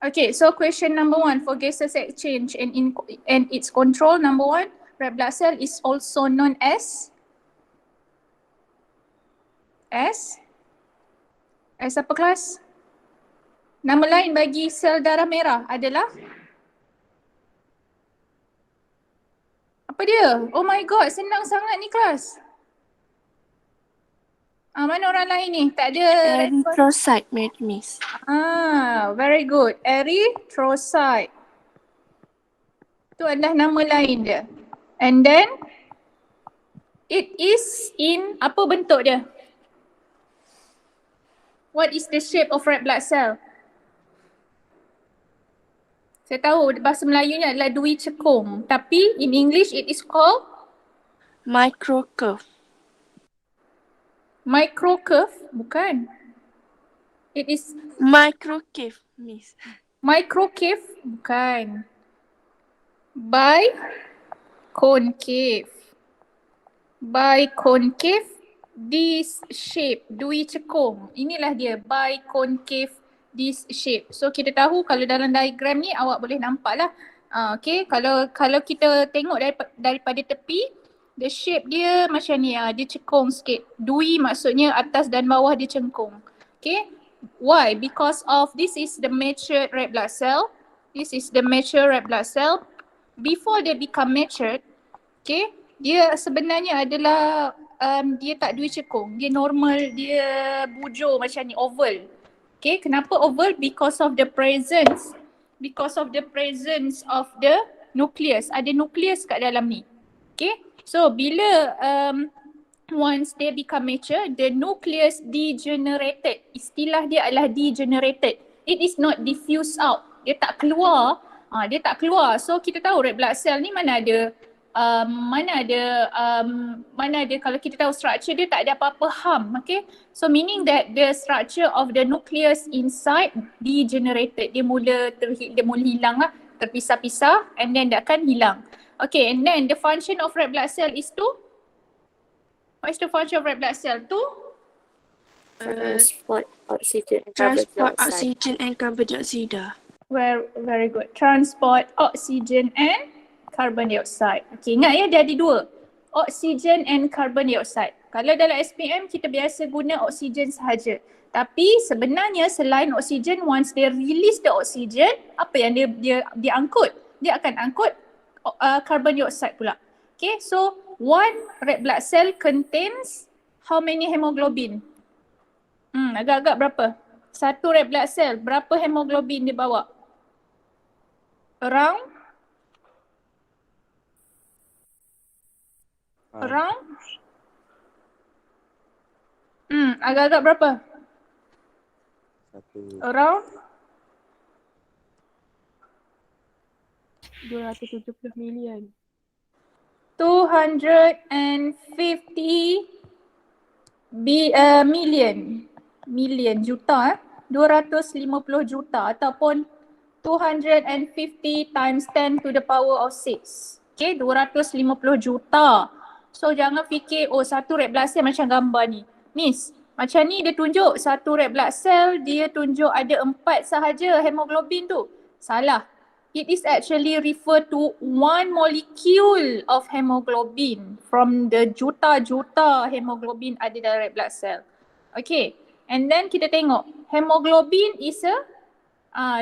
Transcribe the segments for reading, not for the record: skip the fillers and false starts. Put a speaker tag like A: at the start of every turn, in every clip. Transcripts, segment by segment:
A: Okay, so question number 1 for gases exchange and its control. Number 1, red blood cell is also known as apa kelas? Nama lain bagi sel darah merah adalah apa dia? Oh my god, senang sangat ni kelas. Mana orang lain ni? Tak ada respon.
B: Erythrocyte, Miss.
A: Very good. Erythrocyte. Itu adalah nama lain dia. And then it is in apa bentuk dia? What is the shape of red blood cell? Saya tahu bahasa Melayunya adalah dui cekung. Tapi in English it is called?
B: Microcurve.
A: Microcurve? Bukan. It is
B: Microcave, Miss.
A: microcave? Bukan. Biconcave. Biconcave, this shape, dui cekung. Inilah dia, biconcave, this shape. So kita tahu kalau dalam diagram ni awak boleh nampak lah. Okay, kalau kita tengok daripada tepi, the shape dia macam ni, dia cekung sikit. Dui maksudnya atas dan bawah dia cengkung. Okay, why? Because of this is the mature red blood cell. This is the mature red blood cell. Before they become matured, okay, dia sebenarnya adalah dia tak dui cekung. Dia normal, dia bujur macam ni, oval. Okay, kenapa oval? Because of the presence of the nucleus. Ada nucleus kat dalam ni. Okay, so bila once they become mature, the nucleus degenerated. Istilah dia adalah degenerated. It is not diffused out. Dia tak keluar. So kita tahu red blood cell ni mana ada kalau kita tahu structure dia tak ada apa-apa harm, okay? So meaning that the structure of the nucleus inside degenerated. Dia mula hilang lah, terpisah-pisah and then dia akan hilang. Okay, and then the function of red blood cell is to? What is the function of red blood cell? To?
C: Transport oxygen and carbon dioxide.
A: Very good. Transport oxygen and carbon dioxide. Okay, ingat ya dia ada dua. Oxygen and carbon dioxide. Kalau dalam SPM kita biasa guna oksigen sahaja. Tapi sebenarnya selain oksigen, once they release the oxygen, apa yang dia angkut? Dia akan angkut carbon dioxide pula. Okay, so one red blood cell contains how many hemoglobin? Agak-agak berapa? Satu red blood cell, berapa hemoglobin dia bawa? Around? Agak-agak berapa? Around?
B: 270 million.
A: 250 million juta 250 juta ataupun 250 times 10 to the power of 6. Okay, 250 juta. So jangan fikir satu red blood cell macam gambar ni. Miss, macam ni dia tunjuk satu red blood cell, dia tunjuk ada 4 sahaja hemoglobin tu. Salah. It is actually refer to one molecule of hemoglobin from the juta-juta hemoglobin ada dalam red blood cell. Okay, and then kita tengok hemoglobin is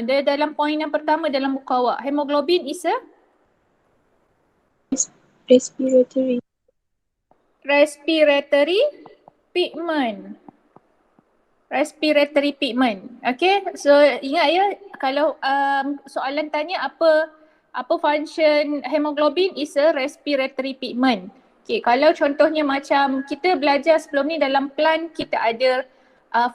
A: dia dalam poin yang pertama dalam buku awak. Hemoglobin is a respiratory pigment. Respiratory pigment. Okay, so ingat ya, kalau soalan tanya apa function hemoglobin, is a respiratory pigment. Okay, kalau contohnya macam kita belajar sebelum ni dalam plant, kita ada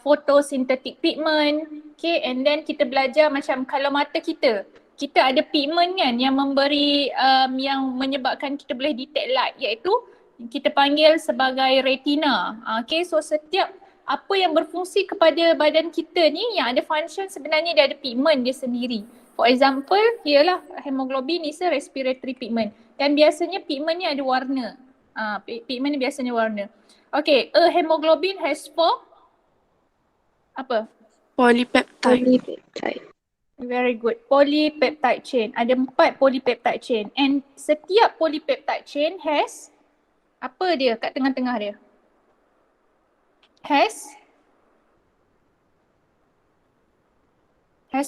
A: photosynthetic pigment. Okay, and then kita belajar macam kalau mata kita ada pigment kan yang memberi yang menyebabkan kita boleh detect light, iaitu kita panggil sebagai retina. Okay, so setiap apa yang berfungsi kepada badan kita ni yang ada function, sebenarnya dia ada pigment dia sendiri. For example, ialah hemoglobin is a respiratory pigment. Dan biasanya pigment ni ada warna. Pigment ni biasanya warna. Okay, a hemoglobin has 4 apa?
B: Polypeptide.
A: Very good. Polypeptide chain. Ada 4 polypeptide chain. And setiap polypeptide chain has, apa dia kat tengah-tengah dia? Has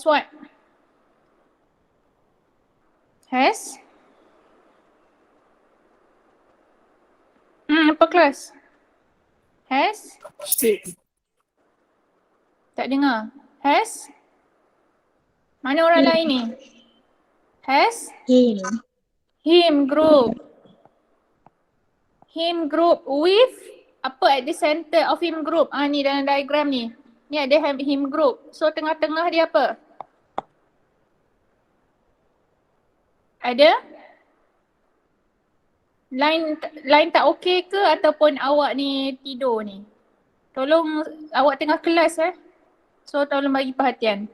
A: what? Has? Apa kelas? Has? Tak dengar. Has? Mana orang lain ni? Has? Heme group. Heme group with apa at the center of heme group? Ni dalam diagram ni. Ni ada heme group. So tengah-tengah dia apa? Ada? Line tak okey ke ataupun awak ni tidur ni? Tolong awak tengah kelas So tolong bagi perhatian.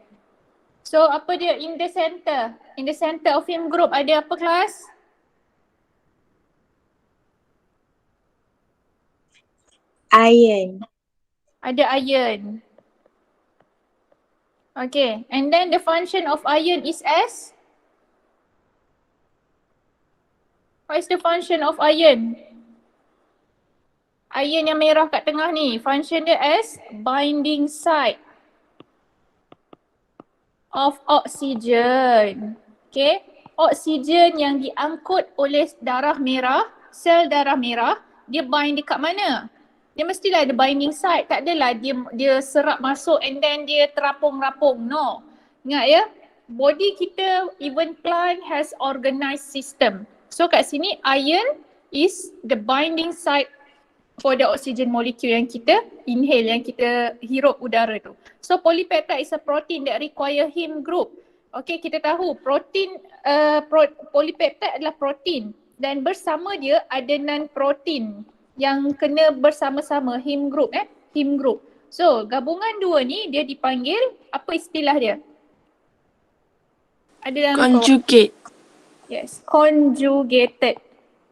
A: So apa dia in the center? In the center of heme group ada apa kelas?
D: Iron.
A: Ada iron. Okay, and then the function of iron is as? What is the function of iron? Iron yang merah kat tengah ni, function dia as binding site of oxygen. Okay, oksigen yang diangkut oleh darah merah, sel darah merah, dia bind dekat mana? Dia mestilah ada binding site, tak adalah dia serap masuk and then dia terapung-rapung. No. Ingat ya, body kita, even plant has organized system. So kat sini iron is the binding site for the oxygen molecule yang kita inhale, yang kita hirup udara tu. So polypeptide is a protein that require heme group. Okay, kita tahu protein, polypeptide adalah protein dan bersama dia ada non-protein yang kena bersama-sama heme group heme group. So gabungan dua ni dia dipanggil, apa istilah dia? Ada dalam
B: Conjugate.
A: Yes, conjugated.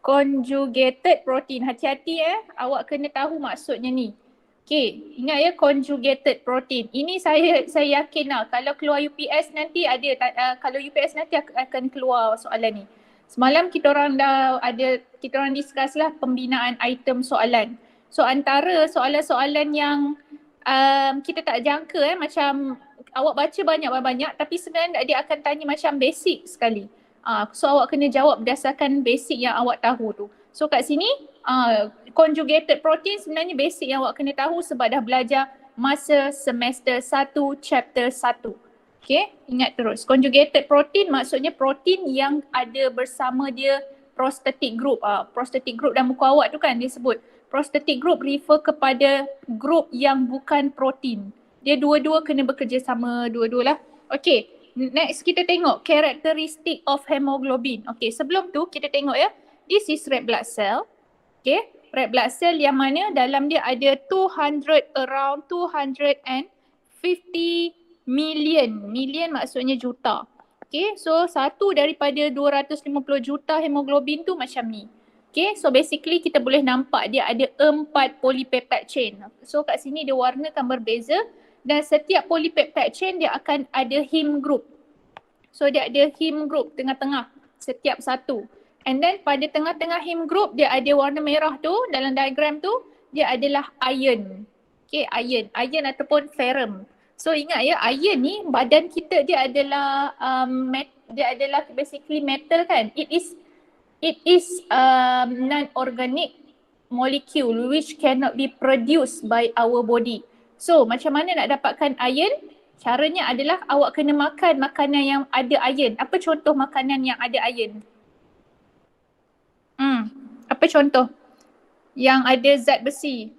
A: Conjugated protein. Hati-hati awak kena tahu maksudnya ni. Okay, ingat ya, conjugated protein. Ini saya yakin lah kalau keluar UPS nanti ada, kalau UPS nanti akan keluar soalan ni. Semalam kita orang discuss lah pembinaan item soalan. So antara soalan-soalan yang kita tak jangka macam awak baca banyak-banyak tapi sebenarnya dia akan tanya macam basic sekali. So awak kena jawab berdasarkan basic yang awak tahu tu. So kat sini conjugated protein sebenarnya basic yang awak kena tahu sebab dah belajar masa semester 1 chapter 1. Okay, ingat terus. Conjugated protein maksudnya protein yang ada bersama dia prosthetic group. Prosthetic group dalam buku awak tu kan dia sebut. Prosthetic group refer kepada group yang bukan protein. Dia dua-dua kena bekerja sama dua-dua lah. Okay, next kita tengok characteristic of hemoglobin. Okay, sebelum tu kita tengok ya. This is red blood cell. Okay, red blood cell yang mana dalam dia ada around 250 million maksudnya juta. Okay, so satu daripada 250 juta hemoglobin tu macam ni. Okay, so basically kita boleh nampak dia ada 4 polypeptide chain. So kat sini dia warnakan berbeza dan setiap polypeptide chain dia akan ada heme group. So dia ada heme group tengah-tengah setiap satu. And then pada tengah-tengah heme group dia ada warna merah tu dalam diagram tu dia adalah iron. Okay, iron ataupun ferrum. So ingat ya, iron ni badan kita dia adalah basically metal kan. It is non-organic molecule which cannot be produced by our body. So macam mana nak dapatkan iron? Caranya adalah awak kena makan makanan yang ada iron. Apa contoh makanan yang ada iron? Apa contoh? Yang ada zat besi.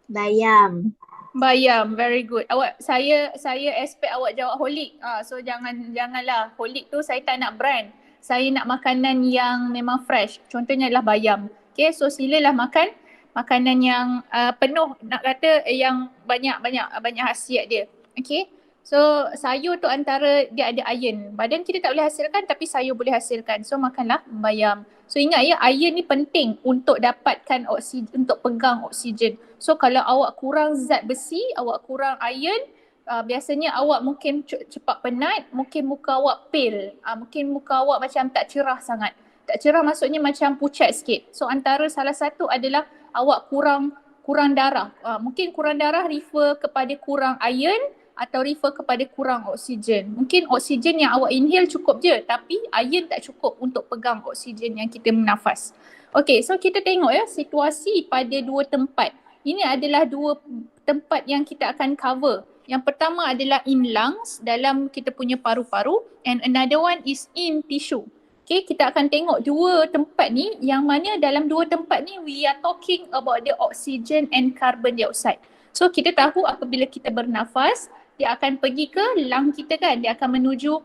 D: Bayam.
A: Bayam, very good. Saya expect awak jawab holik. So janganlah. Holik tu saya tak nak brand. Saya nak makanan yang memang fresh. Contohnya adalah bayam. Okay, so silalah makan makanan yang penuh, nak kata yang banyak khasiat dia. Okay, so sayur tu antara dia ada iron. Badan kita tak boleh hasilkan tapi sayur boleh hasilkan. So makanlah bayam. So ingat ya, iron ni penting untuk dapatkan oksigen, untuk pegang oksigen. So kalau awak kurang zat besi, awak kurang iron, biasanya awak mungkin cepat penat, mungkin muka awak pale, mungkin muka awak macam tak cerah sangat. Tak cerah maksudnya macam pucat sikit. So antara salah satu adalah awak kurang darah. Mungkin kurang darah refer kepada kurang iron atau refer kepada kurang oksigen. Mungkin oksigen yang awak inhale cukup je tapi iron tak cukup untuk pegang oksigen yang kita bernafas. Okay, so kita tengok ya situasi pada dua tempat. Ini adalah dua tempat yang kita akan cover. Yang pertama adalah in lungs, dalam kita punya paru-paru, and another one is in tissue. Okay, kita akan tengok dua tempat ni, yang mana dalam dua tempat ni we are talking about the oxygen and carbon dioxide. So kita tahu apabila kita bernafas, dia akan pergi ke lung kita kan, dia akan menuju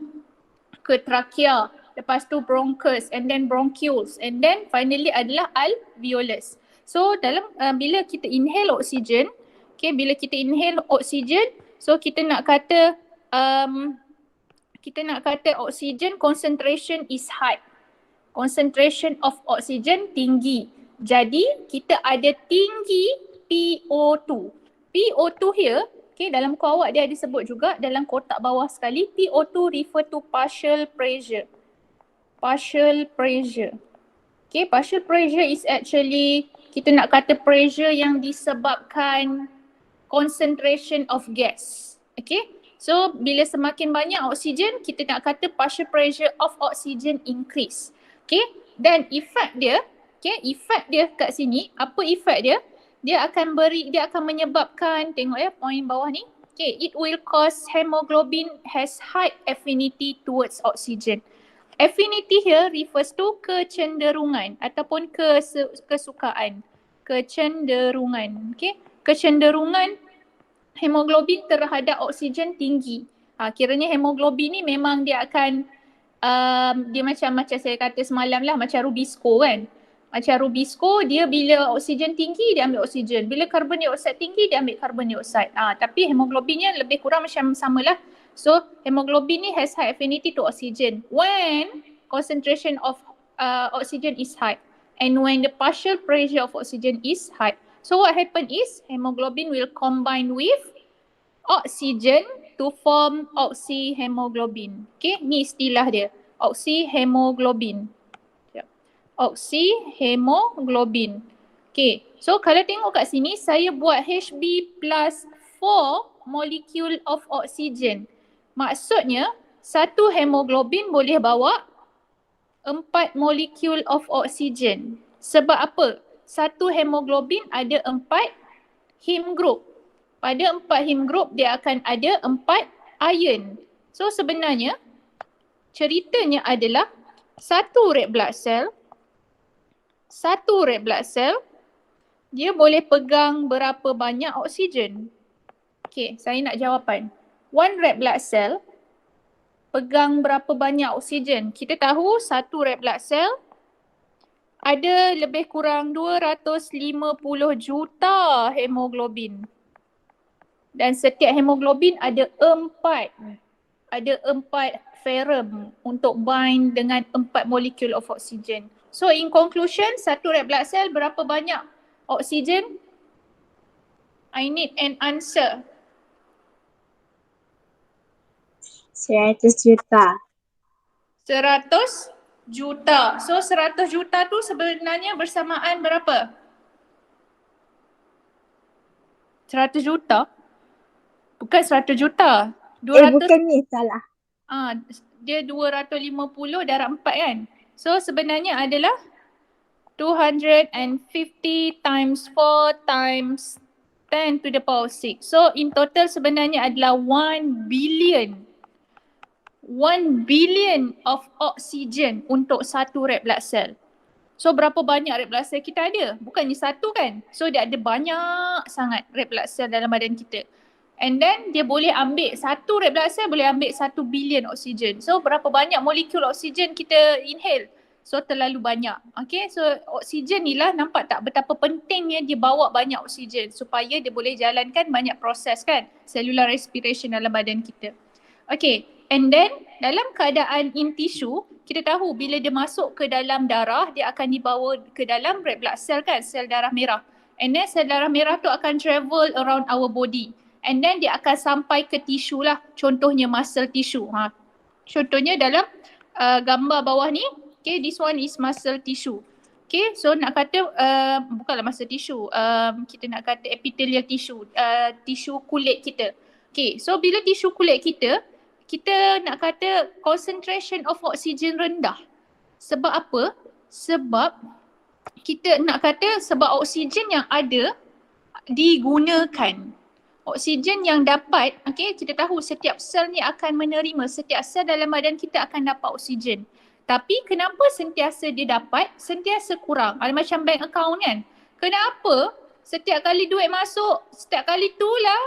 A: ke trachea, lepas tu bronchus, and then bronchioles, and then finally adalah alveolus. So dalam bila kita inhale oksigen, okay, bila kita inhale oksigen, so kita nak kata oksigen concentration is high. Concentration of oxygen tinggi. Jadi kita ada tinggi PO2. PO2 here, okay, dalam buku awak dia ada sebut juga dalam kotak bawah sekali, PO2 refer to partial pressure. Partial pressure. Okay, partial pressure is actually kita nak kata pressure yang disebabkan concentration of gas. Okay, so bila semakin banyak oksigen, kita nak kata partial pressure of oxygen increase. Okay, dan efek dia, okay, efek dia kat sini, apa efek dia? Dia akan menyebabkan, tengok ya poin bawah ni. Okay, it will cause hemoglobin has high affinity towards oxygen. Affinity here refers to kecenderungan ataupun kesukaan. Kecenderungan, okay. Kecenderungan hemoglobin terhadap oksigen tinggi. Kiranya hemoglobin ni memang dia akan, dia macam saya kata semalam lah, macam Rubisco kan. Macam Rubisco, dia bila oksigen tinggi dia ambil oksigen. Bila karbon dioksida tinggi dia ambil karbon dioksida. Tapi hemoglobinnya lebih kurang macam samalah. So hemoglobin ni has high affinity to oxygen when concentration of oxygen is high and when the partial pressure of oxygen is high. So what happen is hemoglobin will combine with oxygen to form oxyhemoglobin. Okay, ni istilah dia, oxyhemoglobin. Oxyhemoglobin. Okay, so kalau tengok kat sini saya buat Hb plus 4 molecule of oxygen. Maksudnya satu hemoglobin boleh bawa 4 molekul of oksigen. Sebab apa? Satu hemoglobin ada 4 heme group. Pada 4 heme group dia akan ada 4 ion. So sebenarnya ceritanya adalah satu red blood cell dia boleh pegang berapa banyak oksigen? Okay, saya nak jawapan. One red blood cell pegang berapa banyak oksigen? Kita tahu satu red blood cell ada lebih kurang 250 juta hemoglobin. Dan setiap hemoglobin ada 4 ferrum untuk bind dengan 4 molekul of oksigen. So in conclusion, satu red blood cell berapa banyak oksigen? I need an answer.
D: 100 juta.
A: 100 juta. So 100 juta tu sebenarnya bersamaan berapa? 100 juta? Bukan 100 juta. 200.
D: Bukan ni, salah.
A: Dia 250 darab 4 kan? So sebenarnya adalah 250 times 4 times 10 to the power 6. So in total sebenarnya adalah 1 billion. 1 billion of oxygen untuk satu red blood cell. So berapa banyak red blood cell kita ada? Bukannya satu kan? So dia ada banyak sangat red blood cell dalam badan kita. And then dia boleh ambil, satu red blood cell boleh ambil 1 billion oksigen. So berapa banyak molekul oksigen kita inhale? So terlalu banyak. Okay, so oksigen ni lah, nampak tak betapa pentingnya dia bawa banyak oksigen supaya dia boleh jalankan banyak proses kan, cellular respiration dalam badan kita. Okay, and then dalam keadaan in tissue, kita tahu bila dia masuk ke dalam darah, dia akan dibawa ke dalam red blood cell kan, sel darah merah. And then sel darah merah tu akan travel around our body. And then dia akan sampai ke tisu lah. Contohnya muscle tissue. Contohnya dalam gambar bawah ni, okay, this one is muscle tissue. Okay, so nak kata bukanlah muscle tissue, kita nak kata epithelial tissue, tisu kulit kita. Okay, so bila tisu kulit kita nak kata concentration of oxygen rendah. Sebab apa? Sebab kita nak kata sebab oksigen yang ada digunakan. Oksigen yang dapat, okay, kita tahu setiap sel ni akan menerima, setiap sel dalam badan kita akan dapat oksigen. Tapi kenapa sentiasa dia dapat, sentiasa kurang? Macam bank account kan? Kenapa setiap kali duit masuk, setiap kali tu lah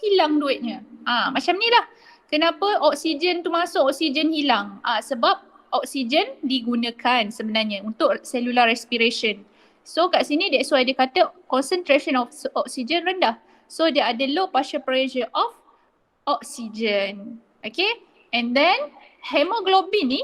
A: hilang duitnya? Macam ni lah. Kenapa oksigen tu masuk, oksigen hilang? Sebab oksigen digunakan sebenarnya untuk cellular respiration. So kat sini that's why dia kata concentration of oksigen rendah. So dia ada low partial pressure of oxygen. Okay. And then hemoglobin ni,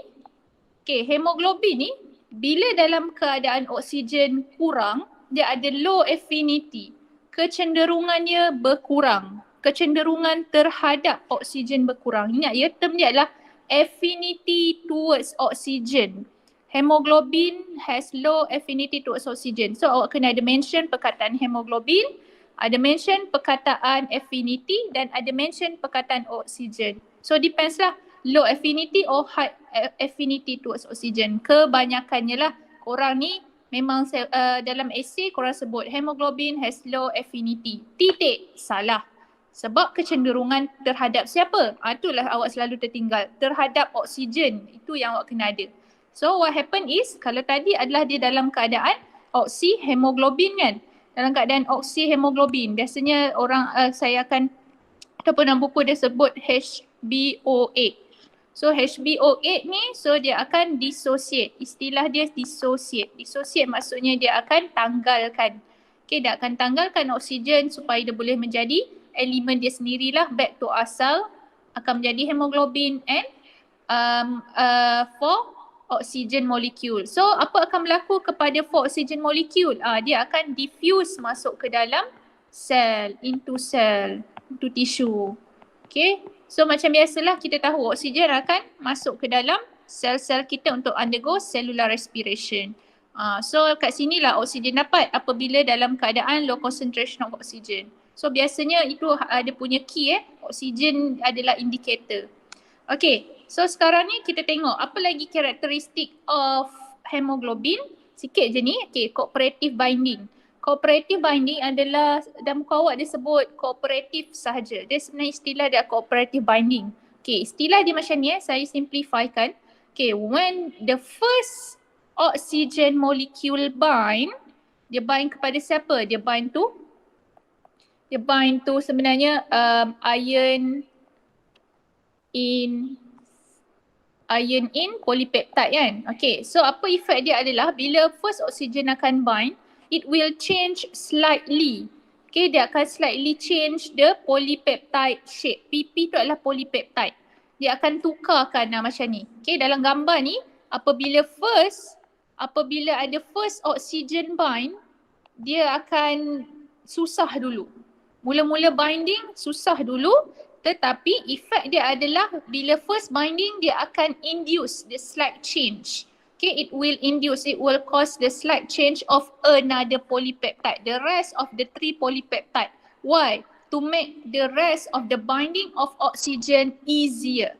A: bila dalam keadaan oksigen kurang, dia ada low affinity. Kecenderungannya berkurang. Kecenderungan terhadap oksigen berkurang. Ingat ya, term dia adalah affinity towards oxygen. Hemoglobin has low affinity towards oxygen. So awak kena ada mention perkataan hemoglobin, ada mention perkataan affinity dan ada mention perkataan oxygen. So depends lah, low affinity or high affinity towards oxygen. Kebanyakannya lah korang ni memang dalam essay korang sebut hemoglobin has low affinity. Titik, salah. Sebab kecenderungan terhadap siapa? Itulah awak selalu tertinggal. Terhadap oksigen. Itu yang awak kena ada. So what happen is, kalau tadi adalah dia dalam keadaan oksihemoglobin kan? Dalam keadaan oksihemoglobin. Biasanya orang saya akan, ataupun dalam buku dia sebut HbO8. So HbO8 ni, so dia akan dissociate. Istilah dia dissociate. Dissociate maksudnya dia akan tanggalkan. Okay, dia akan tanggalkan oksigen supaya dia boleh menjadi elemen dia sendirilah, back to asal, akan menjadi hemoglobin and for oxygen molecule. So apa akan berlaku kepada for oxygen molecule? Dia akan diffuse masuk ke dalam sel, into tissue. Okay, so macam biasalah kita tahu oksigen akan masuk ke dalam sel-sel kita untuk undergo cellular respiration. So kat sinilah oksigen dapat apabila dalam keadaan low concentration of oxygen. So biasanya itu ada punya key oksigen adalah indicator. Okay, so sekarang ni kita tengok apa lagi karakteristik of hemoglobin. Sikit je ni, okay, cooperative binding. Cooperative binding adalah, dalam muka awak dia sebut cooperative sahaja. Dia sebenarnya istilah dia cooperative binding. Okay, istilah dia macam ni saya simplifykan. Okay, when the first oxygen molecule bind, dia bind kepada siapa? Dia bind to sebenarnya iron in polypeptide kan. Okay, so apa efek dia adalah bila first oxygen akan bind, it will change slightly. Okay, dia akan slightly change the polypeptide shape. PP tu adalah polypeptide. Dia akan tukarkan macam ni. Okay, dalam gambar ni apabila ada first oxygen bind, dia akan susah dulu. Mula-mula binding susah dulu, tetapi efek dia adalah bila first binding dia akan induce the slight change. Okay, it will cause the slight change of another polypeptide, the rest of the 3 polypeptide. Why? To make the rest of the binding of oxygen easier.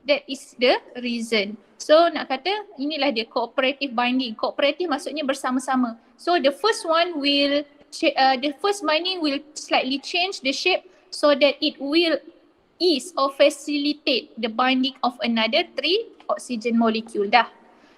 A: That is the reason. So nak kata inilah dia cooperative binding. Cooperative maksudnya bersama-sama. So the first one will, the first binding will slightly change the shape so that it will ease or facilitate the binding of another 3 oxygen molecule dah.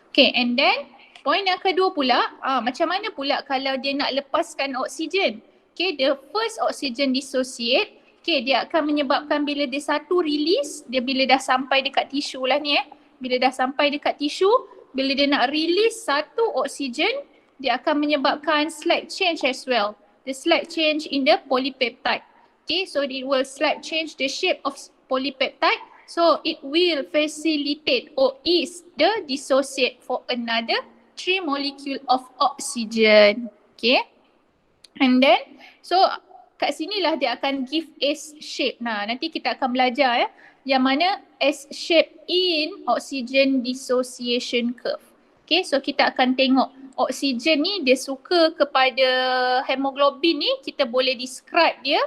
A: Okay, and then point yang kedua pula, macam mana pula kalau dia nak lepaskan oksigen? Okay, the first oxygen dissociate, okay, dia akan menyebabkan bila dia satu release, dia bila dah sampai dekat tisu lah ni bila dah sampai dekat tisu, bila dia nak release satu oksigen, dia akan menyebabkan slight change as well. The slight change in the polypeptide. Okay, so it will slight change the shape of polypeptide. So it will facilitate or ease the dissociate for another 3 molecule of oxygen. Okay. And then, so kat sinilah dia akan give S shape. Nah, nanti kita akan belajar ya, yang mana S shape in oxygen dissociation curve. Okay, so kita akan tengok oksigen ni dia suka kepada hemoglobin ni, kita boleh describe dia.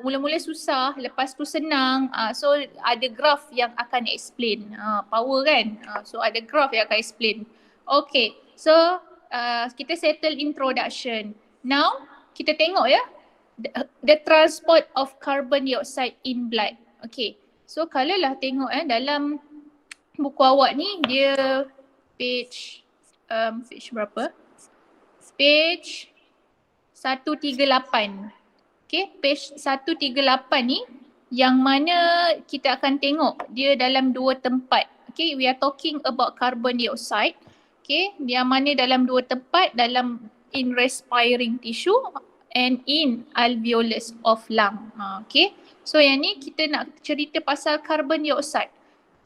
A: Mula-mula susah, lepas tu senang. So ada graph yang akan explain. Power kan? So ada graph yang akan explain. Okay, so kita settle introduction. Now kita tengok ya, the transport of carbon dioxide in blood. Okay, so kalau lah tengok dalam buku awak ni, dia page berapa? Page 138. Okay, page 138 ni yang mana kita akan tengok dia dalam dua tempat. Okay, we are talking about carbon dioxide. Okay, yang mana dalam dua tempat, dalam in respiring tissue and in alveolus of lung. Okay, so yang ni kita nak cerita pasal carbon dioxide.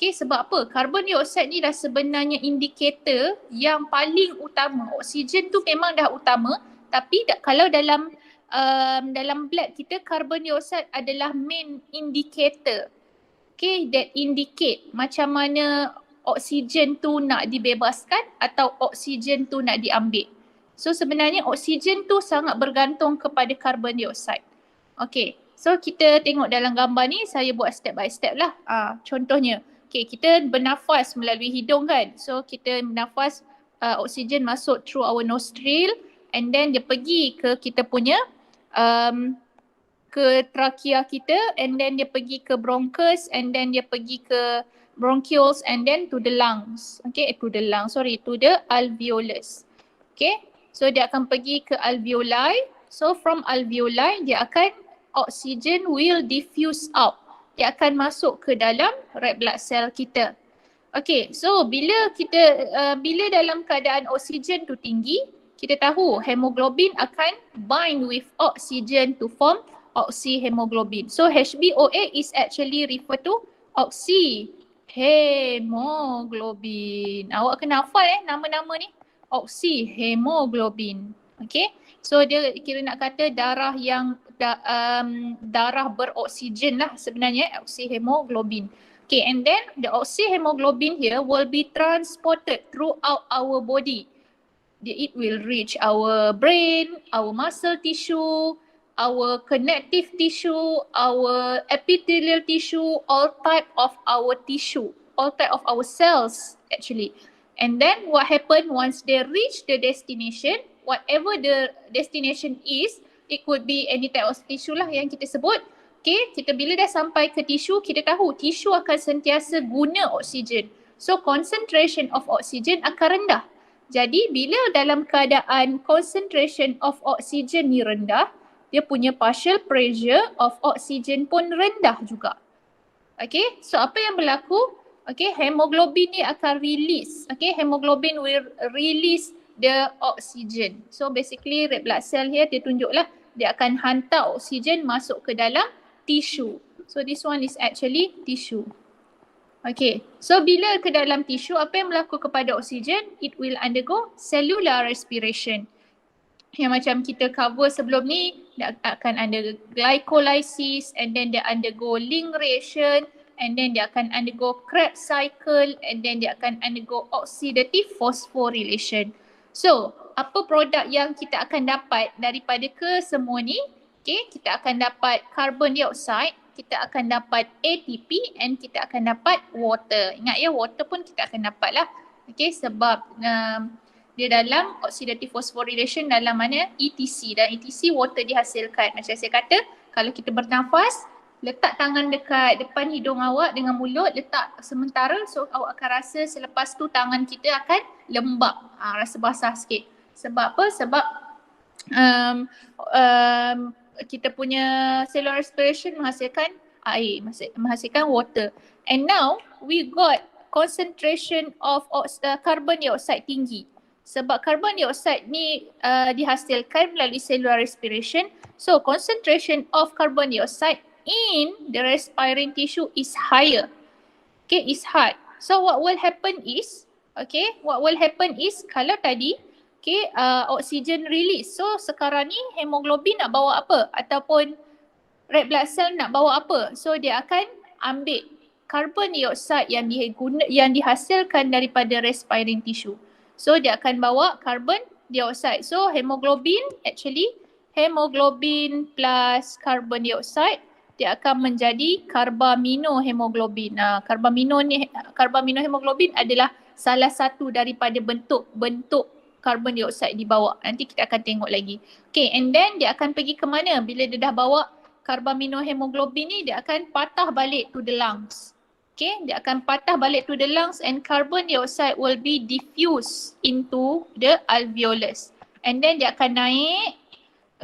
A: Okay, sebab apa? Carbon dioxide ni dah sebenarnya indikator yang paling utama. Oksigen tu memang dah utama, tapi kalau dalam blood kita, carbon dioxide adalah main indicator. Okay, that indicate macam mana oksigen tu nak dibebaskan atau oksigen tu nak diambil. So sebenarnya oksigen tu sangat bergantung kepada carbon dioxide. Okay, so kita tengok dalam gambar ni, saya buat step by step lah. Contohnya, okay, kita bernafas melalui hidung kan. So kita bernafas, oksigen masuk through our nostril and then dia pergi ke kita punya ke trachea kita, and then dia pergi ke bronchus, and then dia pergi ke bronchioles, and then to the lungs. Okay, to the alveolus. Okay, so dia akan pergi ke alveoli. So from alveoli dia akan, oxygen will diffuse out. Dia akan masuk ke dalam red blood cell kita. Okay, so bila dalam keadaan oksigen tu tinggi, kita tahu hemoglobin akan bind with oxygen to form oxyhemoglobin. So HbOA is actually refer to oxyhemoglobin. Awak kena hafal nama-nama ni. Oxyhemoglobin. Okay, so dia kira nak kata darah yang darah beroksigen lah sebenarnya, oxyhemoglobin. Okay, and then the oxyhemoglobin here will be transported throughout our body. It will reach our brain, our muscle tissue, our connective tissue, our epithelial tissue, all type of our tissue, all type of our cells actually. And then what happen once they reach the destination, whatever the destination is, it could be any type of tissue lah yang kita sebut. Okay, kita bila dah sampai ke tisu, kita tahu tisu akan sentiasa guna oksigen. So concentration of oksigen akan rendah. Jadi bila dalam keadaan concentration of oksigen ni rendah, dia punya partial pressure of oksigen pun rendah juga. Okay, so apa yang berlaku? Okay, hemoglobin ni akan release. Okay, hemoglobin will release the oxygen. So basically red blood cell here dia tunjuklah dia akan hantar oksigen masuk ke dalam tissue. So this one is actually tissue. Okay, so bila ke dalam tisu, apa yang berlaku kepada oksigen? It will undergo cellular respiration. Yang macam kita cover sebelum ni, dia akan undergo glycolysis, and then dia undergo link reaction, and then dia akan undergo Krebs cycle, and then dia akan undergo oxidative phosphorylation. So, apa produk yang kita akan dapat daripada kesemua ni? Okay, kita akan dapat carbon dioxide, kita akan dapat ATP, and kita akan dapat water. Ingat ya, water pun kita akan dapat lah. Okay, sebab dia dalam oxidative phosphorylation dalam mana ETC, dan ETC water dihasilkan. Macam saya kata, kalau kita bernafas, letak tangan dekat depan hidung awak dengan mulut, letak sementara, so awak akan rasa selepas tu tangan kita akan lembab, rasa basah sikit. Sebab apa? Sebab kita punya cellular respiration menghasilkan air, menghasilkan water. And now we got concentration of carbon dioxide tinggi. Sebab carbon dioxide ni dihasilkan melalui cellular respiration. So concentration of carbon dioxide in the respiring tissue is higher. Okay, is high. So what will happen is, kalau tadi Okay, oxygen release. So sekarang ni hemoglobin nak bawa apa? Ataupun red blood cell nak bawa apa? So dia akan ambil carbon dioxide yang dihasilkan daripada respiring tissue. So dia akan bawa carbon dioxide. So hemoglobin plus carbon dioxide dia akan menjadi karbaminohemoglobin. Karbaminohemoglobin adalah salah satu daripada bentuk carbon dioxide dibawa. Nanti kita akan tengok lagi. Okay, and then dia akan pergi ke mana? Bila dia dah bawa karbaminohemoglobin ni, dia akan patah balik to the lungs. Okay, dia akan patah balik to the lungs and carbon dioxide will be diffused into the alveolus. And then dia akan naik.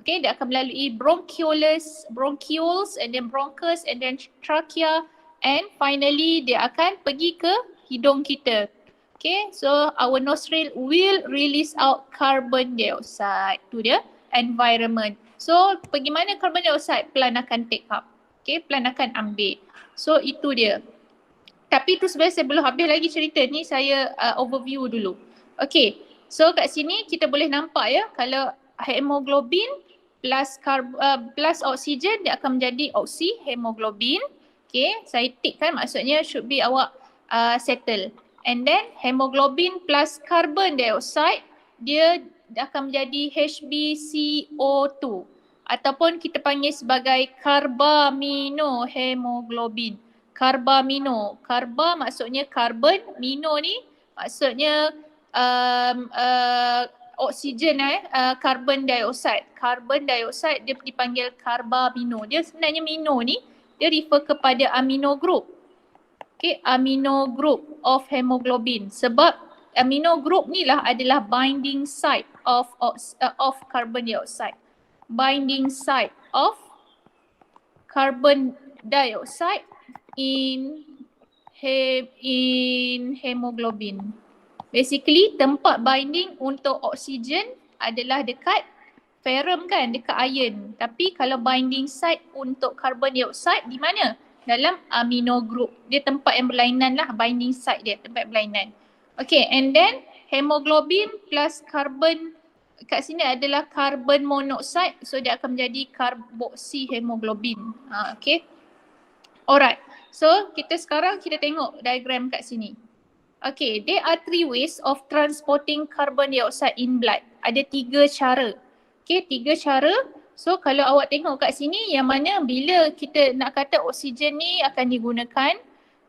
A: Okay, dia akan melalui bronchioles and then bronchus and then trachea and finally dia akan pergi ke hidung kita. Okay, so our nostril will release out carbon dioxide to the environment. So pergi mana carbon dioxide? Plant akan take up. Okay, plant akan ambil. So itu dia. Tapi tu sebenarnya saya belum habis lagi cerita ni, saya overview dulu. Okay, so kat sini kita boleh nampak ya, kalau hemoglobin plus oksigen dia akan menjadi oksihemoglobin. Okay, saya tick kan, maksudnya should be awak settle. And then hemoglobin plus carbon dioxide dia akan menjadi HbCO2 ataupun kita panggil sebagai karbaminohemoglobin. Karba maksudnya carbon, mino ni maksudnya oksigen, carbon dioxide. Carbon dioxide dia dipanggil karbamino. Dia sebenarnya mino ni dia refer kepada amino group. Okay, amino group of hemoglobin. Sebab amino group ni lah adalah binding site of carbon dioxide. Binding site of carbon dioxide in hemoglobin. Basically tempat binding untuk oksigen adalah dekat ferrum kan, dekat iron. Tapi kalau binding site untuk carbon dioxide di mana? Dalam amino group. Dia tempat yang berlainan lah, binding site dia, tempat berlainan. Okay, and then hemoglobin plus carbon kat sini adalah carbon monoxide. So dia akan menjadi karboksihemoglobin. Okay. Alright. So sekarang kita tengok diagram kat sini. Okay, there are 3 ways of transporting carbon dioxide in blood. Ada 3 cara. Okay, 3 cara. So kalau awak tengok kat sini yang mana bila kita nak kata oksigen ni akan digunakan.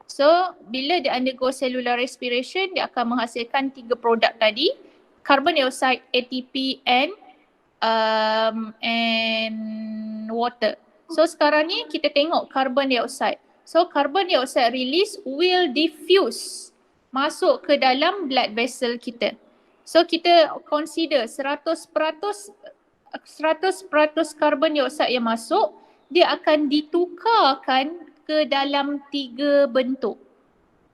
A: So bila dia undergo cellular respiration dia akan menghasilkan 3 produk tadi. Carbon dioxide, ATP and water. So sekarang ni kita tengok carbon dioxide. So carbon dioxide release will diffuse masuk ke dalam blood vessel kita. So kita consider 100% carbon dioxide yang masuk, dia akan ditukarkan ke dalam 3 bentuk.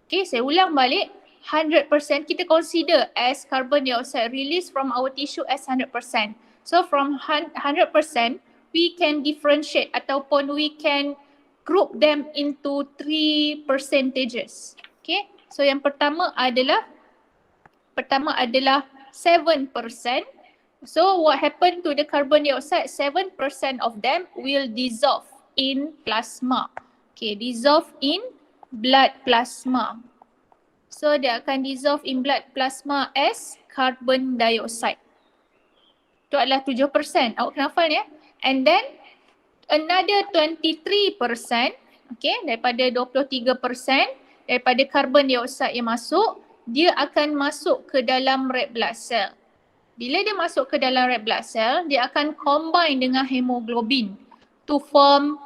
A: Okay, saya ulang balik. 100% kita consider as carbon dioxide release from our tissue as 100%. So from 100% we can differentiate ataupun we can group them into 3 percentages. Okay, so yang pertama adalah 7%. So what happened to the carbon dioxide? 7% of them will dissolve in plasma. Okay, dissolve in blood plasma. So dia akan dissolve in blood plasma as carbon dioxide. Itu adalah 7%. Awak kena hafal ni ya. And then another 23%, okay, daripada 23% daripada carbon dioxide yang masuk, dia akan masuk ke dalam red blood cell. Bila dia masuk ke dalam red blood cell, dia akan combine dengan hemoglobin to form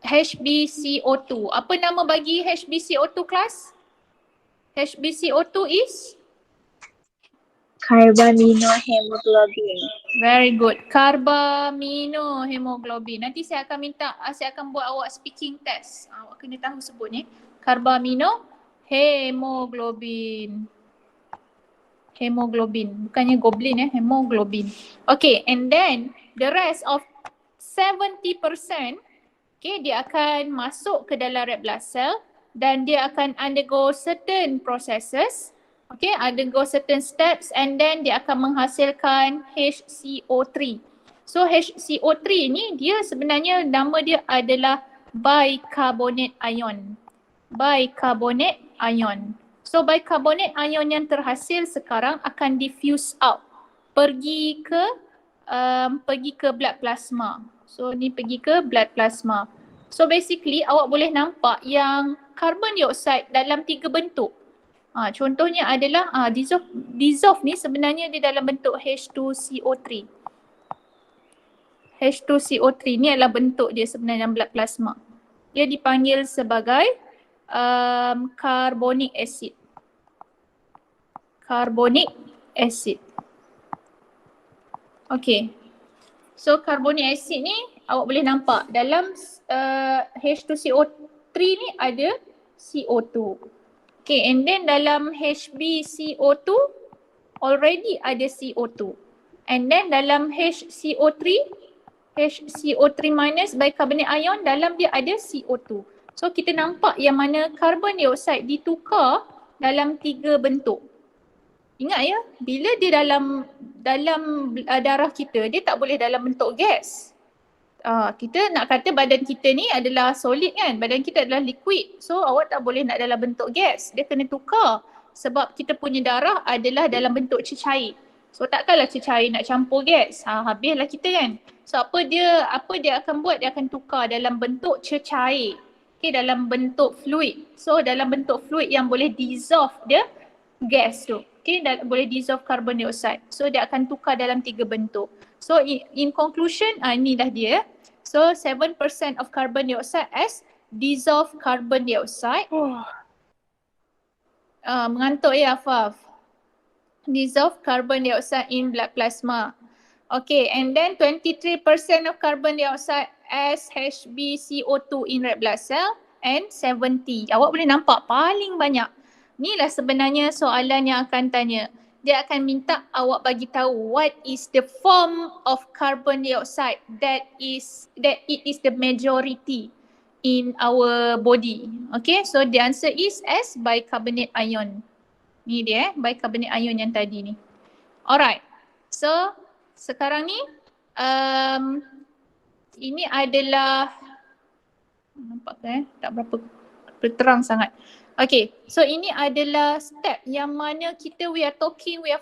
A: HbCO2. Apa nama bagi HbCO2 kelas? HbCO2 is?
D: Karbaminohemoglobin.
A: Very good. Karbaminohemoglobin. Nanti saya akan buat awak speaking test. Awak kena tahu sebut ni. Karbaminohemoglobin. Hemoglobin. Bukannya goblin hemoglobin. Okay, and then the rest of 70%, okay, dia akan masuk ke dalam red blood cell dan dia akan undergo certain processes Okay, undergo certain steps and then dia akan menghasilkan HCO3. So HCO3 ni dia sebenarnya nama dia adalah bicarbonate ion. Bicarbonate ion. So bicarbonate ion yang terhasil sekarang akan diffuse out. Pergi ke blood plasma. So ni pergi ke blood plasma. So basically awak boleh nampak yang carbon dioxide dalam 3 bentuk. Contohnya adalah dissolve ni sebenarnya dia dalam bentuk H2CO3. H2CO3 ni adalah bentuk dia sebenarnya dalam blood plasma. Dia dipanggil sebagai carbonic acid. Carbonic acid. Okay. So carbonic acid ni awak boleh nampak dalam H2CO3 ni ada CO2. Okay, and then dalam HbCO2 already ada CO2. And then dalam HCO3 minus bicarbonate ion dalam dia ada CO2. So kita nampak yang mana carbon dioxide ditukar dalam 3 bentuk. Ingat ya, bila dia dalam darah kita, dia tak boleh dalam bentuk gas. Kita nak kata badan kita ni adalah solid kan, badan kita adalah liquid. So awak tak boleh nak dalam bentuk gas, dia kena tukar. Sebab kita punya darah adalah dalam bentuk cecair. So takkanlah cecair nak campur gas, habislah kita kan. So apa dia akan buat, dia akan tukar dalam bentuk cecair. Okay, dalam bentuk fluid. So dalam bentuk fluid yang boleh dissolve dia gas tu. Okay, boleh dissolve carbon dioxide. So dia akan tukar dalam 3 bentuk. So in conclusion, inilah dia. So 7% of carbon dioxide as dissolved carbon dioxide. Mengantuk ya Afaf. Dissolved carbon dioxide in blood plasma. Okay, and then 23% of carbon dioxide as HbCO2 in red blood cell and 70. Awak boleh nampak paling banyak. Inilah sebenarnya soalan yang akan tanya. Dia akan minta awak bagi tahu what is the form of carbon dioxide that it is the majority in our body. Okay, so the answer is as bicarbonate ion. Ni dia bicarbonate ion yang tadi ni. Alright, so sekarang ni ini adalah nampak kan tak berapa terang sangat. Okay, so ini adalah step yang mana we are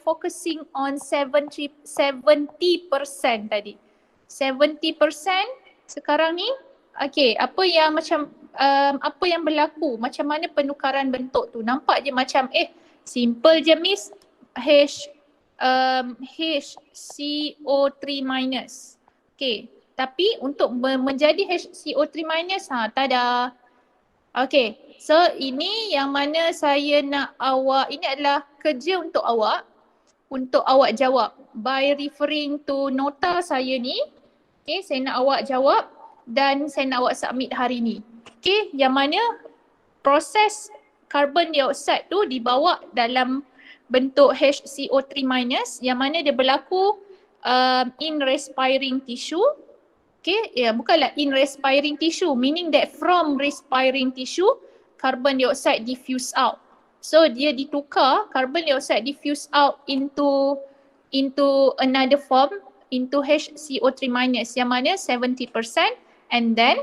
A: focusing on 70% tadi. 70% sekarang ni, okay, apa yang berlaku, macam mana penukaran bentuk tu. Nampak je macam simple je miss, HCO3 minus. Okay, tapi untuk menjadi HCO3 minus, tada. Okay, so ini yang mana saya nak awak, ini adalah kerja untuk awak jawab by referring to nota saya ni. Okay, saya nak awak jawab dan saya nak awak submit hari ni. Okay, yang mana proses carbon dioxide tu dibawa dalam bentuk HCO3 minus yang mana dia berlaku in respiring tissue. Okay, bukanlah in respiring tissue, meaning that from respiring tissue, carbon dioxide diffuse out. So dia ditukar, carbon dioxide diffuse out into another form, into HCO3 minus yang mana 70% and then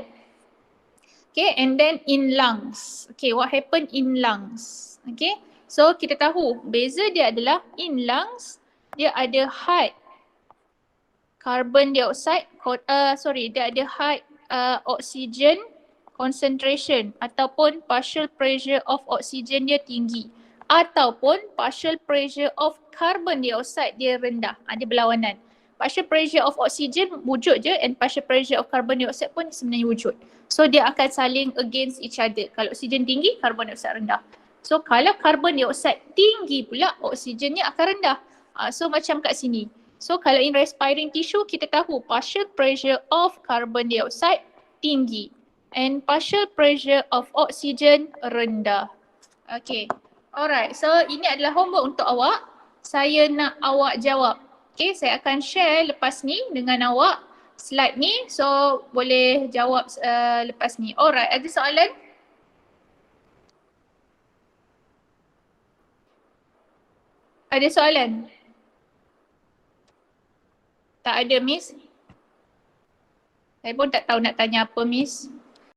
A: in lungs. Okay, what happened in lungs? Okay, so kita tahu beza dia adalah in lungs, dia ada high carbon dioxide, dia ada high oxygen concentration ataupun partial pressure of oxygen dia tinggi ataupun partial pressure of carbon dioxide dia rendah. Ada berlawanan. Partial pressure of oxygen wujud je and partial pressure of carbon dioxide pun sebenarnya wujud. So dia akan saling against each other. Kalau oksigen tinggi, carbon dioxide rendah. So kalau carbon dioxide tinggi pula, oksigennya akan rendah. So macam kat sini. So kalau in respiring tissue, kita tahu partial pressure of carbon dioxide tinggi and partial pressure of oxygen rendah. Okay, alright. So ini adalah homework untuk awak. Saya nak awak jawab. Okay, saya akan share lepas ni dengan awak slide ni. So boleh jawab lepas ni. Alright, ada soalan? Ada soalan? Tak ada, Miss. Saya pun tak tahu nak tanya apa, Miss.